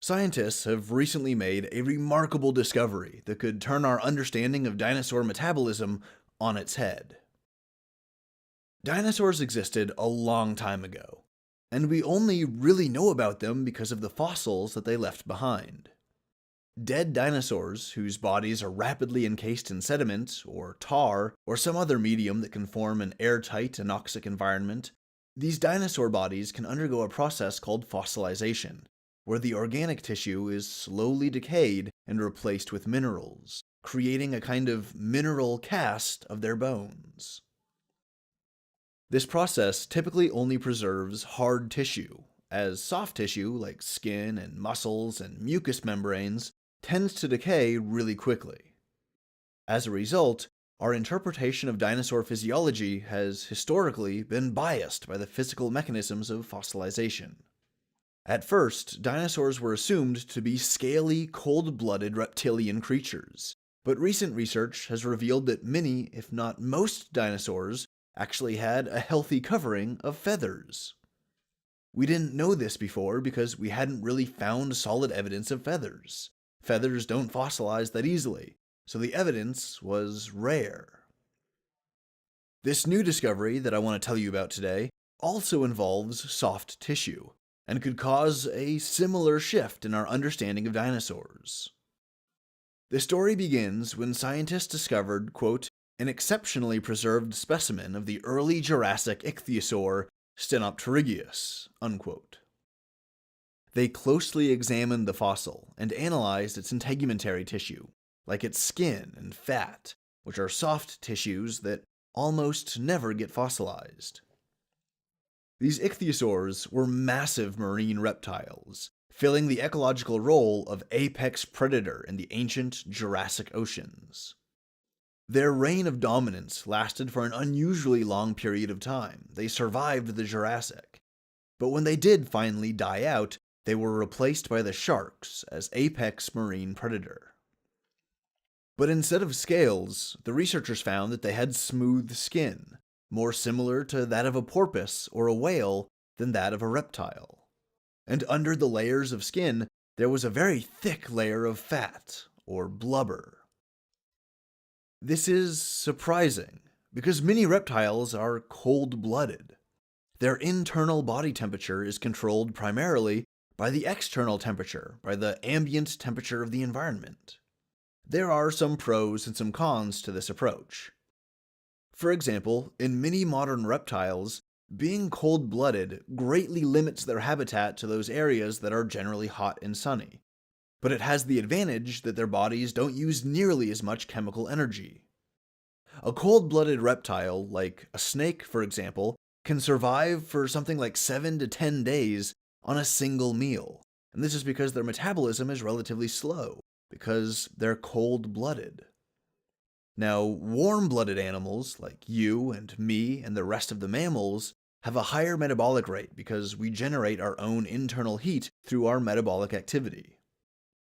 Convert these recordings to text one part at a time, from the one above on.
Scientists have recently made a remarkable discovery that could turn our understanding of dinosaur metabolism on its head. Dinosaurs existed a long time ago, and we only really know about them because of the fossils that they left behind. Dead dinosaurs, whose bodies are rapidly encased in sediment, or tar, or some other medium that can form an airtight anoxic environment, these dinosaur bodies can undergo a process called fossilization, where the organic tissue is slowly decayed and replaced with minerals, creating a kind of mineral cast of their bones. This process typically only preserves hard tissue, as soft tissue like skin and muscles and mucous membranes tends to decay really quickly. As a result, our interpretation of dinosaur physiology has historically been biased by the physical mechanisms of fossilization. At first, dinosaurs were assumed to be scaly, cold-blooded reptilian creatures, but recent research has revealed that many, if not most, dinosaurs actually had a healthy covering of feathers. We didn't know this before because we hadn't really found solid evidence of feathers. Feathers don't fossilize that easily, so the evidence was rare. This new discovery that I want to tell you about today also involves soft tissue, and could cause a similar shift in our understanding of dinosaurs. The story begins when scientists discovered, quote, an exceptionally preserved specimen of the early Jurassic Ichthyosaur, Stenopterygius, unquote. They closely examined the fossil and analyzed its integumentary tissue, like its skin and fat, which are soft tissues that almost never get fossilized. These ichthyosaurs were massive marine reptiles, filling the ecological role of apex predator in the ancient Jurassic oceans. Their reign of dominance lasted for an unusually long period of time. They survived the Jurassic. But when they did finally die out, they were replaced by the sharks as apex marine predator. But instead of scales, the researchers found that they had smooth skin, more similar to that of a porpoise or a whale than that of a reptile. And under the layers of skin, there was a very thick layer of fat, or blubber. This is surprising, because many reptiles are cold-blooded. Their internal body temperature is controlled primarily by the external temperature, by the ambient temperature of the environment. There are some pros and some cons to this approach. For example, in many modern reptiles, being cold-blooded greatly limits their habitat to those areas that are generally hot and sunny, but it has the advantage that their bodies don't use nearly as much chemical energy. A cold-blooded reptile, like a snake for example, can survive for something like 7 to 10 days on a single meal, and this is because their metabolism is relatively slow, because they're cold-blooded. Now, warm-blooded animals, like you and me and the rest of the mammals, have a higher metabolic rate because we generate our own internal heat through our metabolic activity.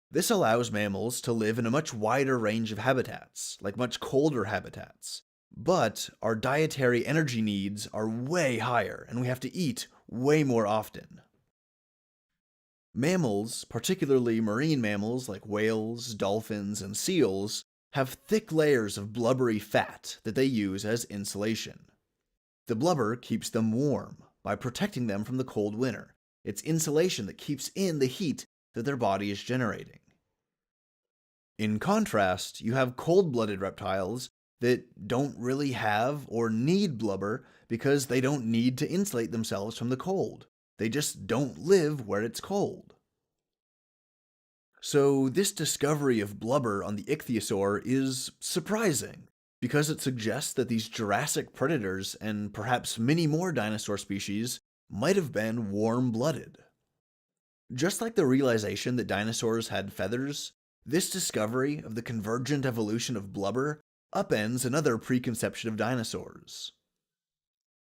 This allows mammals to live in a much wider range of habitats, like much colder habitats. But our dietary energy needs are way higher, and we have to eat way more often. Mammals, particularly marine mammals like whales, dolphins, and seals, have thick layers of blubbery fat that they use as insulation. The blubber keeps them warm by protecting them from the cold winter. It's insulation that keeps in the heat that their body is generating. In contrast, you have cold-blooded reptiles that don't really have or need blubber because they don't need to insulate themselves from the cold. They just don't live where it's cold. So this discovery of blubber on the ichthyosaur is surprising, because it suggests that these Jurassic predators, and perhaps many more dinosaur species, might have been warm-blooded. Just like the realization that dinosaurs had feathers, this discovery of the convergent evolution of blubber upends another preconception of dinosaurs.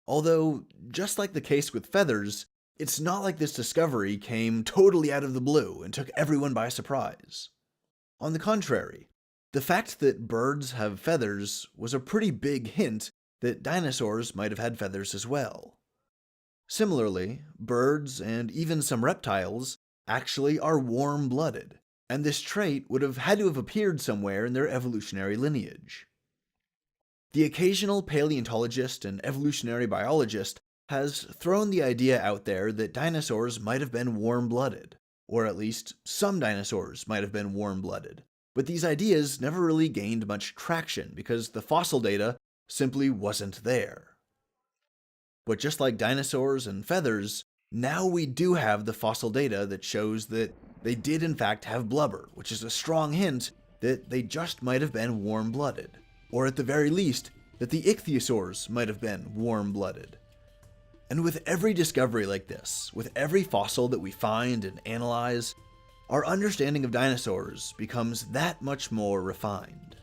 Although, just like the case with feathers, it's not like this discovery came totally out of the blue and took everyone by surprise. On the contrary, the fact that birds have feathers was a pretty big hint that dinosaurs might have had feathers as well. Similarly, birds and even some reptiles actually are warm-blooded, and this trait would have had to have appeared somewhere in their evolutionary lineage. The occasional paleontologist and evolutionary biologist has thrown the idea out there that dinosaurs might have been warm-blooded, or at least some dinosaurs might have been warm-blooded, but these ideas never really gained much traction because the fossil data simply wasn't there. But just like dinosaurs and feathers, now we do have the fossil data that shows that they did in fact have blubber, which is a strong hint that they just might have been warm-blooded, or at the very least, that the ichthyosaurs might have been warm-blooded. And with every discovery like this, with every fossil that we find and analyze, our understanding of dinosaurs becomes that much more refined.